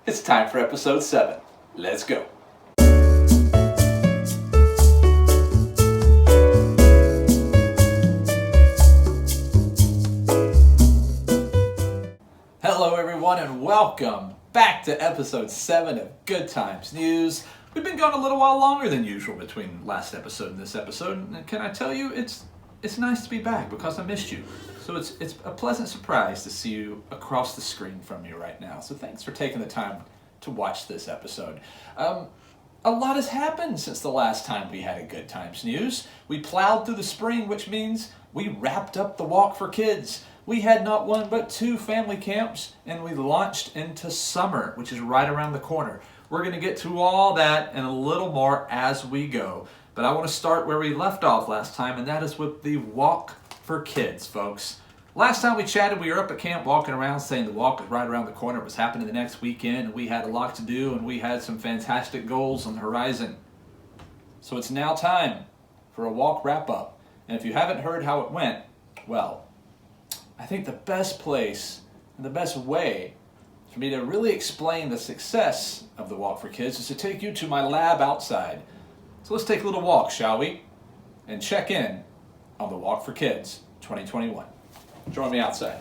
It's time for episode 7. Let's go. Hello everyone and welcome back to episode 7 of Good Times News. We've been going a little while longer than usual between last episode and this episode, and can I tell you, it's nice to be back because I missed you. So it's a pleasant surprise to see you across the screen from me right now. So thanks for taking the time to watch this episode. A lot has happened since the last time we had a Good Times News. We plowed through the spring, which means we wrapped up the Walk for Kids. We had not one but 2 family camps, and we launched into summer, which is right around the corner. We're going to get to all that and a little more as we go. But I want to start where we left off last time, and that is with the Walk for Kids, folks. Last time we chatted, we were up at camp walking around saying the walk was right around the corner. It was happening the next weekend, and we had a lot to do, and we had some fantastic goals on the horizon. So it's now time for a walk wrap-up. And if you haven't heard how it went, well, I think the best place and the best way for me to really explain the success of the Walk for Kids is to take you to my lab outside. So let's take a little walk, shall we? And check in on the Walk for Kids 2021. Join me outside.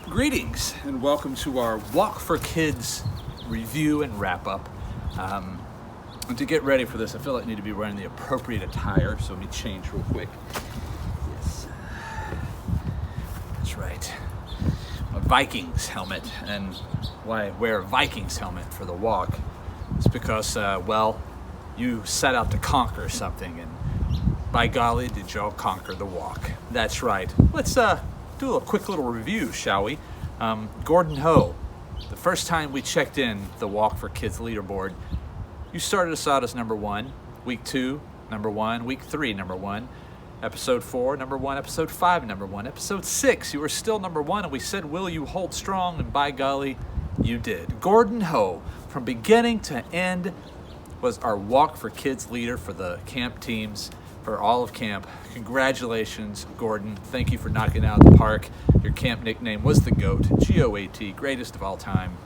Greetings and welcome to our Walk for Kids review and wrap-up. And to get ready for this, I feel like I need to be wearing the appropriate attire, so let me change real quick. Yes, that's right. My Vikings helmet, and why I wear a Vikings helmet for the walk is because, well, you set out to conquer something, and by golly, did y'all conquer the walk. That's right. Let's do a quick little review, shall we? Gordon Ho, the first time we checked in the Walk for Kids leaderboard, you started us out as number 1, week 2, number 1, week 3, number 1, episode 4, number 1, episode 5, number 1, episode 6, you were still number 1, and we said, will you hold strong? And by golly, you did. Gordon Ho, from beginning to end, was our Walk for Kids leader for the camp teams for all of camp. Congratulations, Gordon. Thank you for knocking it out of the park. Your camp nickname was the GOAT, G-O-A-T, greatest of all time.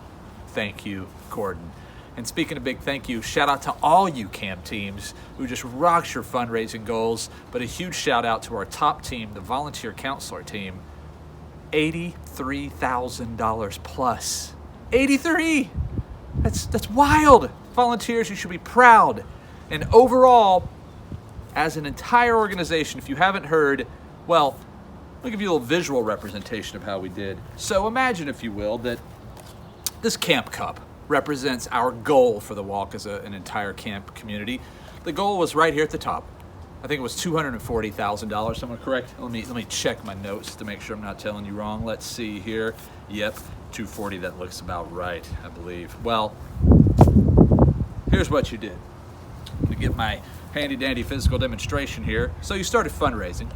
Thank you, Gordon. And speaking of big thank you, shout out to all you camp teams who just rocked your fundraising goals, but a huge shout out to our top team, the volunteer counselor team. $83,000 plus. 83! That's wild! Volunteers, you should be proud. And overall, as an entire organization, if you haven't heard, well, I'll give you a little visual representation of how we did. So imagine, if you will, that this Camp Cup represents our goal for the walk as an entire camp community. The goal was right here at the top. I think it was $240,000. Someone correct? Let me check my notes to make sure I'm not telling you wrong. Let's see here. Yep, 240. That looks about right, I believe. Well, here's what you did. I'm gonna get my handy dandy physical demonstration here. So you started fundraising.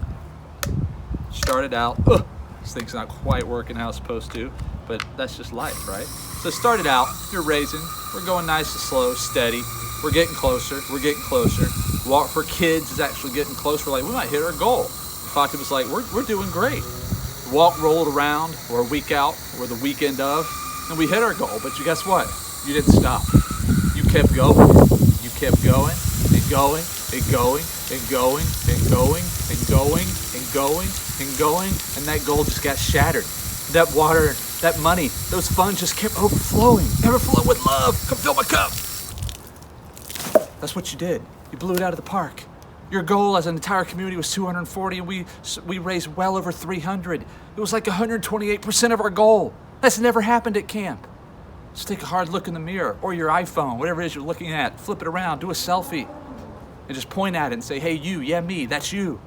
Started out, this thing's not quite working how it's supposed to, but that's just life, right? So started out, you're raising, we're going nice and slow, steady. We're getting closer, we're getting closer. Walk for Kids is actually getting closer. We're like, we might hit our goal. In fact, it was like, we're doing great. The walk rolled around, we're a week out, we're the weekend of, and we hit our goal, but you guess what? You didn't stop. You kept going, you kept going, and going, and going, and going, and going, and going, and going, and going, and that goal just got shattered. That water, that money, those funds just kept overflowing. Overflow with love. Come fill my cup. That's what you did. You blew it out of the park. Your goal as an entire community was 240, and we raised well over 300. It was like 128% of our goal. That's never happened at camp. Just take a hard look in the mirror or your iPhone, whatever it is you're looking at. Flip it around, do a selfie, and just point at it and say, hey, you, yeah, me, that's you.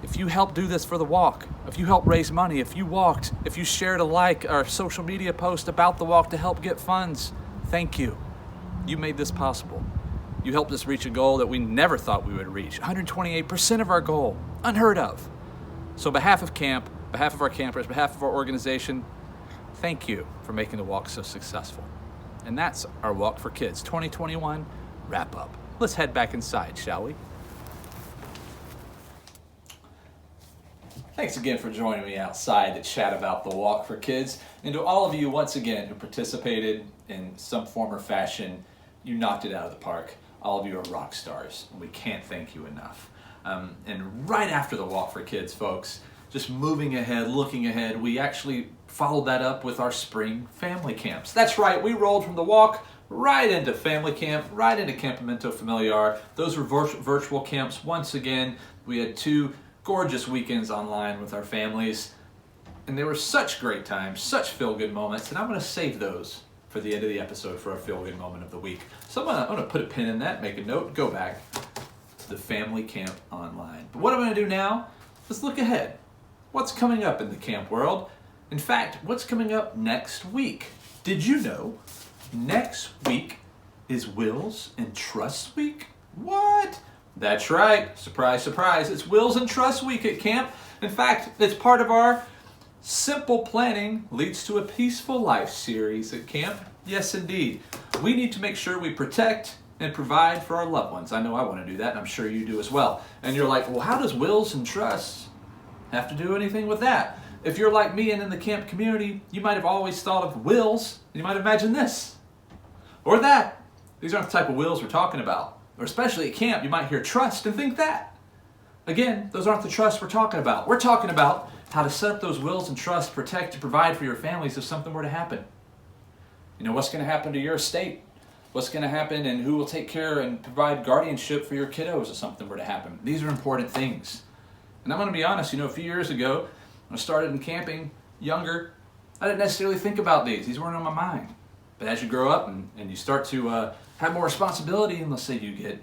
If you helped do this for the walk, if you helped raise money, if you walked, if you shared our social media post about the walk to help get funds, thank you. You made this possible. You helped us reach a goal that we never thought we would reach. 128% of our goal. Unheard of. So on behalf of camp, behalf of our campers, behalf of our organization, thank you for making the walk so successful. And that's our Walk for Kids 2021 wrap up. Let's head back inside, shall we? Thanks again for joining me outside to chat about the Walk for Kids. And to all of you, once again, who participated in some form or fashion, you knocked it out of the park. All of you are rock stars, and we can't thank you enough. And right after the Walk for Kids, folks, just moving ahead, looking ahead, we actually followed that up with our spring family camps. That's right, we rolled from the walk right into family camp, right into Campamento Familiar. Those were virtual camps. Once again, we had 2 gorgeous weekends online with our families, and they were such great times, such feel-good moments, and I'm going to save those for the end of the episode for our feel-good moment of the week. So I'm going to put a pin in that, make a note, go back to the family camp online. But what I'm going to do now, let's look ahead. What's coming up in the camp world? In fact, what's coming up next week? Did you know next week is Wills and Trust Week? What? That's right. Surprise, surprise. It's Wills and Trust Week at camp. In fact, it's part of our Simple Planning Leads to a Peaceful Life series at camp. Yes, indeed. We need to make sure we protect and provide for our loved ones. I know I want to do that, and I'm sure you do as well. And you're like, well, how does Wills and Trust have to do anything with that? If you're like me and in the camp community, you might have always thought of wills, and you might imagine this or that. These aren't the type of wills we're talking about. Or especially at camp, you might hear trust and think that. Again, those aren't the trusts we're talking about. We're talking about how to set up those wills and trusts, protect and provide for your families if something were to happen. You know, what's going to happen to your estate? What's going to happen, and who will take care and provide guardianship for your kiddos if something were to happen? These are important things. And I'm going to be honest, a few years ago, when I started in camping, younger, I didn't necessarily think about these. These weren't on my mind. But as you grow up and you start to have more responsibility, and let's say you get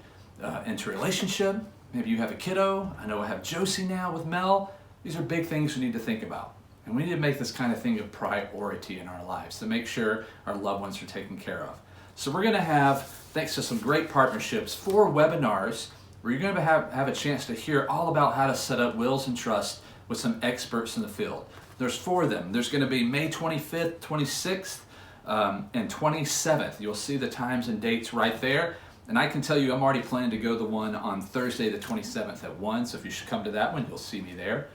into a relationship, maybe you have a kiddo. I know I have Josie now with Mel. These are big things we need to think about. And we need to make this kind of thing a priority in our lives to make sure our loved ones are taken care of. So we're going to have, thanks to some great partnerships, 4 webinars where you're going to have a chance to hear all about how to set up wills and trust with some experts in the field. There's 4 of them. There's going to be May 25th, 26th, and 27th. You'll see the times and dates right there. And I can tell you I'm already planning to go the one on Thursday the 27th at 1, so if you should come to that one, you'll see me there.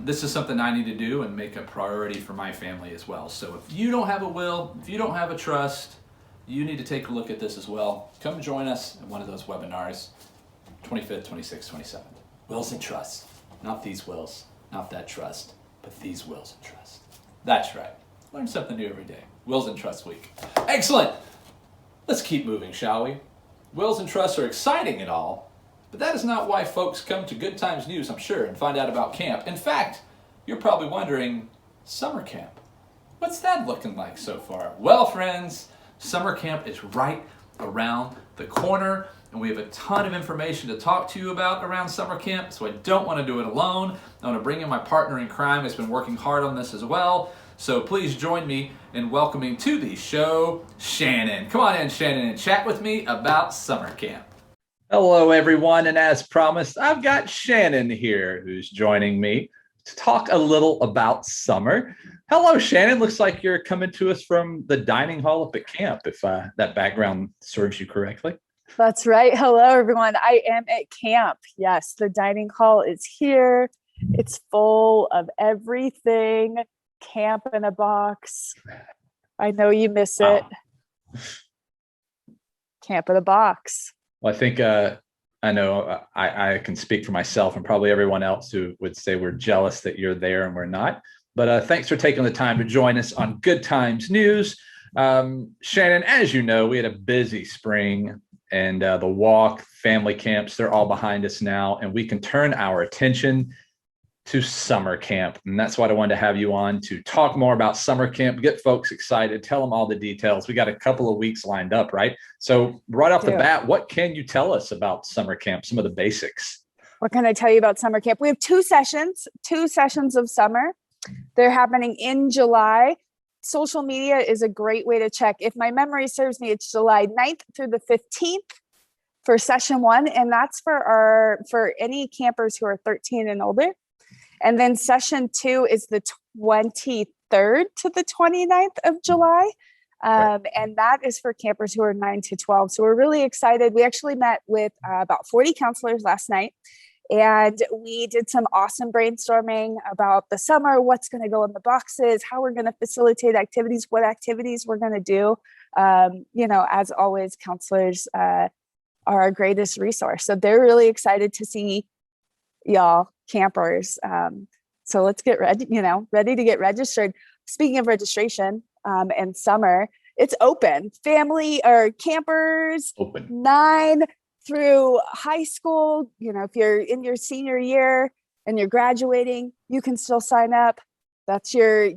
This is something I need to do and make a priority for my family as well. So if you don't have a will, if you don't have a trust, you need to take a look at this as well. Come join us at one of those webinars, 25th, 26th, 27th. Wills and trust. Not these wills, not that trust, but these wills and trust. That's right. Learn something new every day. Wills and Trust Week. Excellent. Let's keep moving, shall we? Wills and trusts are exciting and all, but that is not why folks come to Good Times News, I'm sure, and find out about camp. In fact, you're probably wondering, summer camp, what's that looking like so far? Well, friends, summer camp is right around the corner, and we have a ton of information to talk to you about around summer camp, so I don't want to do it alone. I want to bring in my partner in crime who's been working hard on this as well. So please join me in welcoming to the show, Shannon. Come on in, Shannon, and chat with me about summer camp. Hello, everyone, and as promised, I've got Shannon here who's joining me to talk a little about summer. Hello, Shannon. Looks like you're coming to us from the dining hall up at camp, if that background serves you correctly. That's right. Hello, everyone. I am at camp. Yes, the dining hall is here. It's full of everything. Camp in a box. I know you miss it. Camp in a box. Well, I think I know I can speak for myself and probably everyone else who would say we're jealous that you're there and we're not. But thanks for taking the time to join us on Good Times News. Shannon, as you know, we had a busy spring, and the walk, family camps, they're all behind us now, and we can turn our attention to summer camp. And that's why I wanted to have you on to talk more about summer camp, get folks excited, tell them all the details. We got a couple of weeks lined up, right? So right off the bat, what can you tell us about summer camp, some of the basics? What can I tell you about summer camp? We have 2 sessions of summer. They're happening in July. Social media is a great way to check. If my memory serves me, it's July 9th through the 15th for session 1. And that's for any campers who are 13 and older. And then session 2 is the 23rd to the 29th of July. And that is for campers who are 9 to 12. So we're really excited. We actually met with about 40 counselors last night. And we did some awesome brainstorming about the summer, what's going to go in the boxes, how we're going to facilitate activities, what activities we're going to do. As always, counselors are our greatest resource. So they're really excited to see y'all campers. So let's get ready to get registered. Speaking of registration and summer, it's open. Family or campers, Open. 9 through high school. If you're in your senior year and you're graduating, you can still sign up. That's your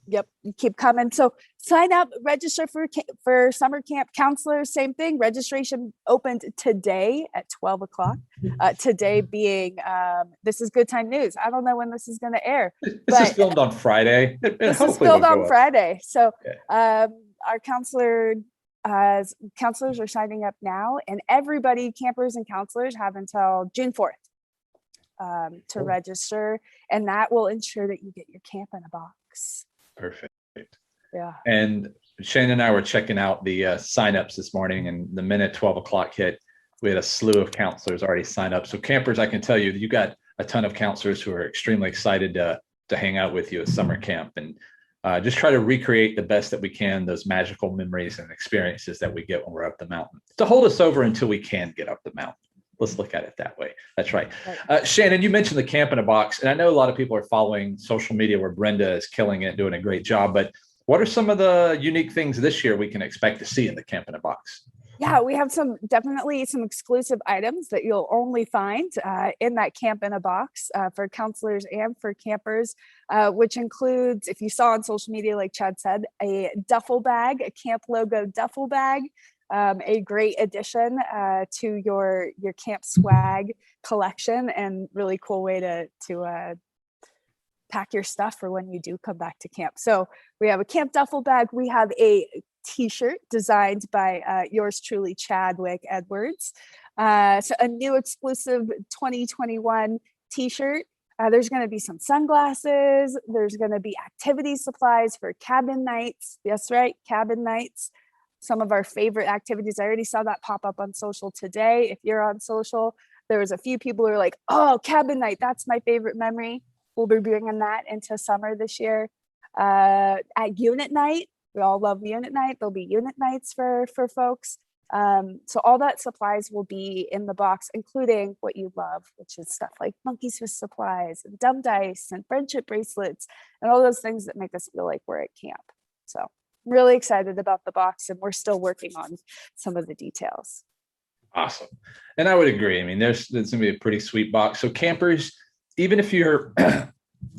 Yep. You keep coming. So sign up, register for summer camp. Counselors, same thing. Registration opened today at 12 o'clock. Today being, this is good time news. I don't know when this is going to air. This is filmed on Friday. This is filmed on Friday. So our counselors are signing up now, and everybody, campers and counselors, have until June 4th to register. And that will ensure that you get your camp in a box. Perfect. Yeah. And Shannon and I were checking out the signups this morning, and the minute 12 o'clock hit, we had a slew of counselors already sign up. So campers, I can tell you, you got a ton of counselors who are extremely excited to hang out with you at summer camp and just try to recreate the best that we can, those magical memories and experiences that we get when we're up the mountain, to hold us over until we can get up the mountain. Let's look at it that way. That's right. Shannon, you mentioned the Camp in a Box, and I know a lot of people are following social media where Brenda is killing it, doing a great job, but what are some of the unique things this year we can expect to see in the Camp in a Box? Yeah, we have definitely some exclusive items that you'll only find in that Camp in a Box for counselors and for campers, which includes, if you saw on social media, like Chad said, a duffel bag, a camp logo duffel bag, a great addition to your camp swag collection, and really cool way to pack your stuff for when you do come back to camp. So we have a camp duffel bag. We have a t-shirt designed by yours truly, Chadwick Edwards. So a new exclusive 2021 t-shirt. There's going to be some sunglasses. There's going to be activity supplies for cabin nights. That's right, cabin nights. Some of our favorite activities. I already saw that pop up on social today. If you're on social, there was a few people who are like, oh, cabin night, that's my favorite memory. We'll be bringing that into summer this year. At unit night, we all love unit night. There'll be unit nights for folks. So all that supplies will be in the box, including what you love, which is stuff like monkey Swiss supplies and dumb dice and friendship bracelets and all those things that make us feel like we're at camp. So really excited about the box, and we're still working on some of the details. Awesome. And I would agree. I mean, there's going to be a pretty sweet box. So campers, even if you're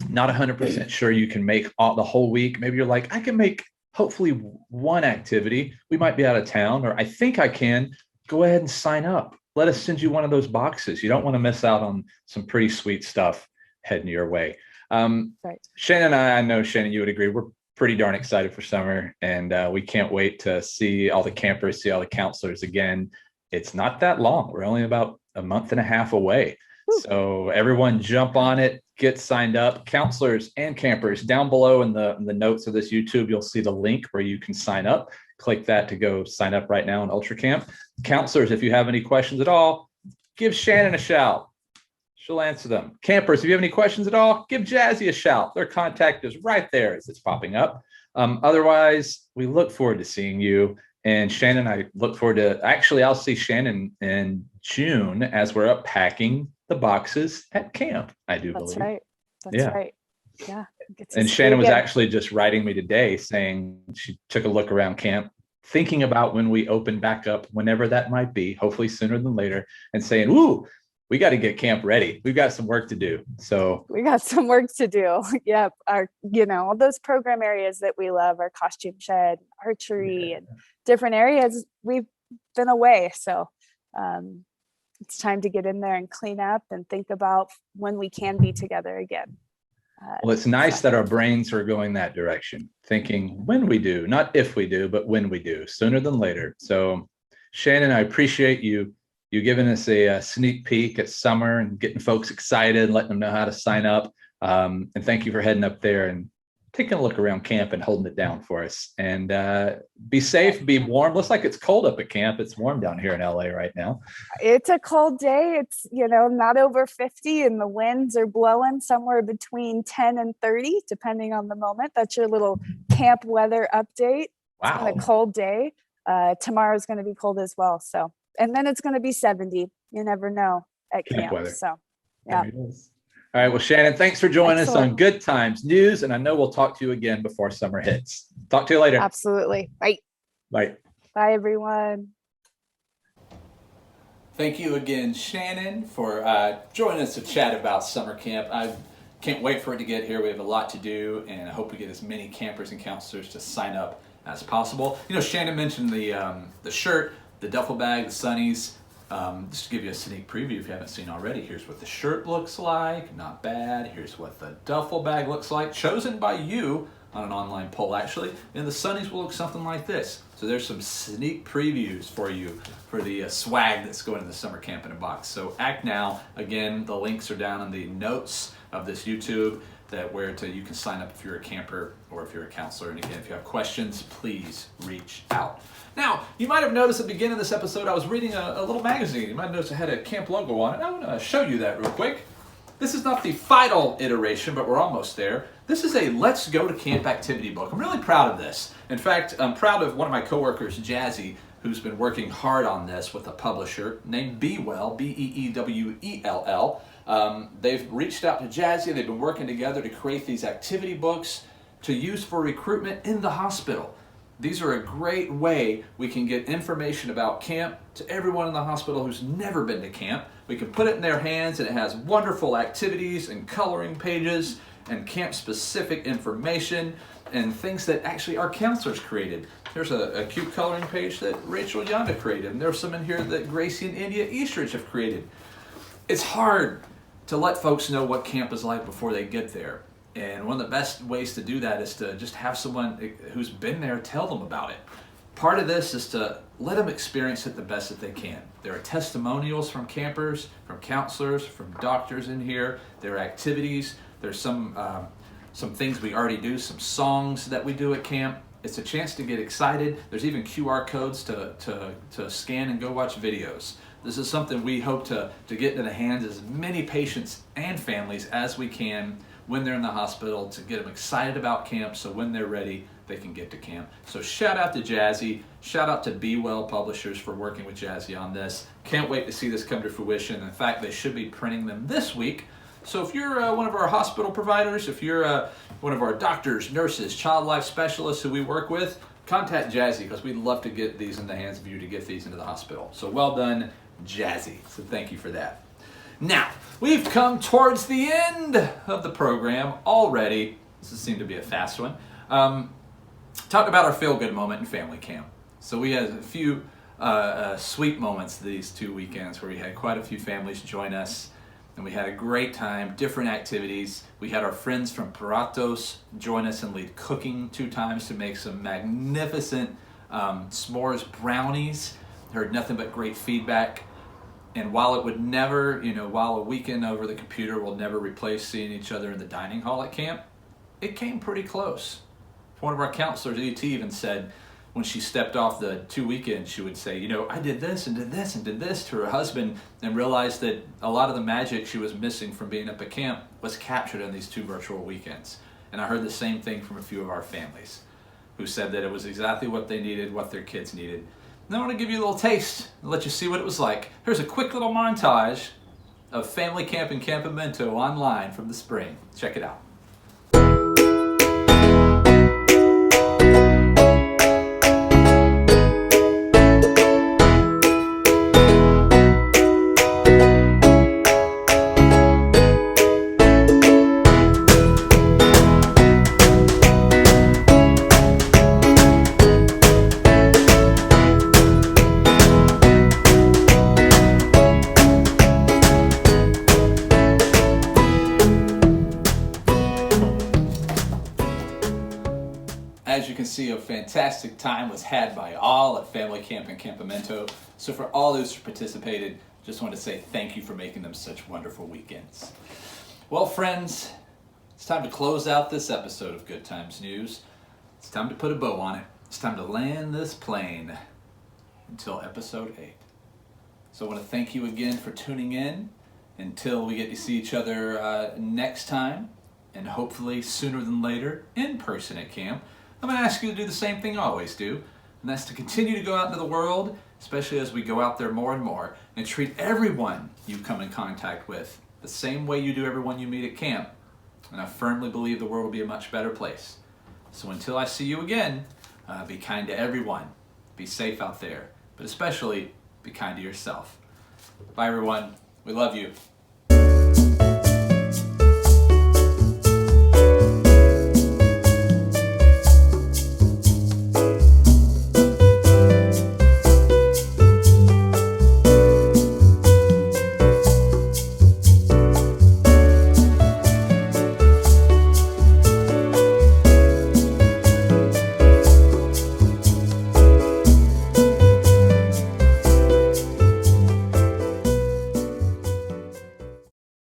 not 100% sure you can make the whole week, maybe you're like, I can make hopefully one activity. We might be out of town, or I think I can. Go ahead and sign up. Let us send you one of those boxes. You don't want to miss out on some pretty sweet stuff heading your way. Right. Shannon, I know, Shannon, you would agree. We're pretty darn excited for summer, and we can't wait to see all the campers, see all the counselors again. It's not that long. We're only about a month and a half away. So everyone jump on it, get signed up. Counselors and campers, down below in the notes of this YouTube, you'll see the link where you can sign up. Click that to go sign up right now in Ultra Camp. Counselors, if you have any questions at all, give Shannon a shout. She'll answer them. Campers, if you have any questions at all, give Jazzy a shout. Their contact is right there as it's popping up. Otherwise, we look forward to seeing you. And Shannon, I look forward to, actually, I'll see Shannon in June as we're up packing the boxes at camp, I do believe. That's right. That's right. Yeah. And Shannon was actually just writing me today saying she took a look around camp, thinking about when we open back up, whenever that might be, hopefully sooner than later, and saying, ooh, we got to get camp ready. We've got some work to do. So we got some work to do. Yeah. All those program areas that we love, our costume shed, archery, and different areas, we've been away. So it's time to get in there and clean up and think about when we can be together again. Well, it's nice that our brains are going that direction, thinking when we do, not if we do, but when we do, sooner than later. So Shannon, I appreciate you giving us a sneak peek at summer and getting folks excited, letting them know how to sign up. And thank you for heading up there and taking a look around camp and holding it down for us. And be safe, be warm. Looks like it's cold up at camp. It's warm down here in LA right now. It's a cold day. It's, not over 50, and the winds are blowing somewhere between 10 and 30, depending on the moment. That's your little camp weather update. Wow. It's been a cold day. Tomorrow's going to be cold as well. So, and then it's going to be 70. You never know at camp. Weather. So, yeah. All right. Well, Shannon, thanks for joining us Excellent. on Good Times News. And I know we'll talk to you again before summer hits. Talk to you later. Absolutely. Bye. Bye. Bye, everyone. Thank you again, Shannon, for joining us to chat about summer camp. I can't wait for it to get here. We have a lot to do, and I hope we get as many campers and counselors to sign up as possible. Shannon mentioned the shirt, the duffel bag, the sunnies. Just to give you a sneak preview if you haven't seen already, here's what the shirt looks like. Not bad. Here's what the duffel bag looks like, chosen by you on an online poll, actually. And the sunnies will look something like this. So there's some sneak previews for you for the swag that's going to the summer camp in a box. So act now. Again, the links are down in the notes of this YouTube you can sign up if you're a camper or if you're a counselor. And again, if you have questions, please reach out. Now, you might have noticed at the beginning of this episode, I was reading a little magazine. You might have noticed it had a camp logo on it. I want to show you that real quick. This is not the final iteration, but we're almost there. This is a Let's Go to Camp activity book. I'm really proud of this. In fact, I'm proud of one of my coworkers, Jazzy, who's been working hard on this with a publisher named Bewell, Beewell. They've reached out to Jazzy. They've been working together to create these activity books to use for recruitment in the hospital. These are a great way we can get information about camp to everyone in the hospital who's never been to camp. We can put it in their hands, and it has wonderful activities and coloring pages and camp-specific information and things that actually our counselors created. There's a cute coloring page that Rachel Yonda created, and there's some in here that Gracie and India Eastridge have created. It's hard to let folks know what camp is like before they get there. And one of the best ways to do that is to just have someone who's been there tell them about it. Part of this is to let them experience it the best that they can. There are testimonials from campers, from counselors, from doctors in here. There are activities. There's some things we already do, some songs that we do at camp. It's a chance to get excited. There's even QR codes to scan and go watch videos. This is something we hope to get into the hands of as many patients and families as we can when they're in the hospital, to get them excited about camp so when they're ready, they can get to camp. So shout out to Jazzy, shout out to Bewell Publishers for working with Jazzy on this. Can't wait to see this come to fruition. In fact, they should be printing them this week. So if you're one of our hospital providers, if you're one of our doctors, nurses, child life specialists who we work with, contact Jazzy, because we'd love to get these in the hands of you to get these into the hospital. So well done, Jazzy. So thank you for that. Now, we've come towards the end of the program already. This seemed to be a fast one. Talk about our feel-good moment in family camp. So we had a few sweet moments these 2 weekends where we had quite a few families join us, and we had a great time, different activities. We had our friends from Paratos join us and lead cooking 2 times to make some magnificent s'mores brownies. Heard nothing but great feedback. And while it would never, while a weekend over the computer will never replace seeing each other in the dining hall at camp, it came pretty close. One of our counselors, E.T., even said when she stepped off the 2 weekends, she would say, I did this and did this and did this to her husband, and realized that a lot of the magic she was missing from being up at camp was captured in these 2 virtual weekends. And I heard the same thing from a few of our families who said that it was exactly what they needed, what their kids needed. And I want to give you a little taste and let you see what it was like. Here's a quick little montage of family camp in Campamento online from the spring. Check it out. As you can see, a fantastic time was had by all at Family Camp in Campamento. So for all those who participated, just want to say thank you for making them such wonderful weekends. Well, friends, It's time to close out this episode of Good Times News. It's time to put a bow on it. It's time to land this plane until episode 8. So I want to thank you again for tuning in. Until we get to see each other next time, and hopefully sooner than later in person at camp, I'm going to ask you to do the same thing I always do, and that's to continue to go out into the world, especially as we go out there more and more, and treat everyone you come in contact with the same way you do everyone you meet at camp. And I firmly believe the world will be a much better place. So until I see you again, be kind to everyone. Be safe out there, but especially be kind to yourself. Bye everyone. We love you.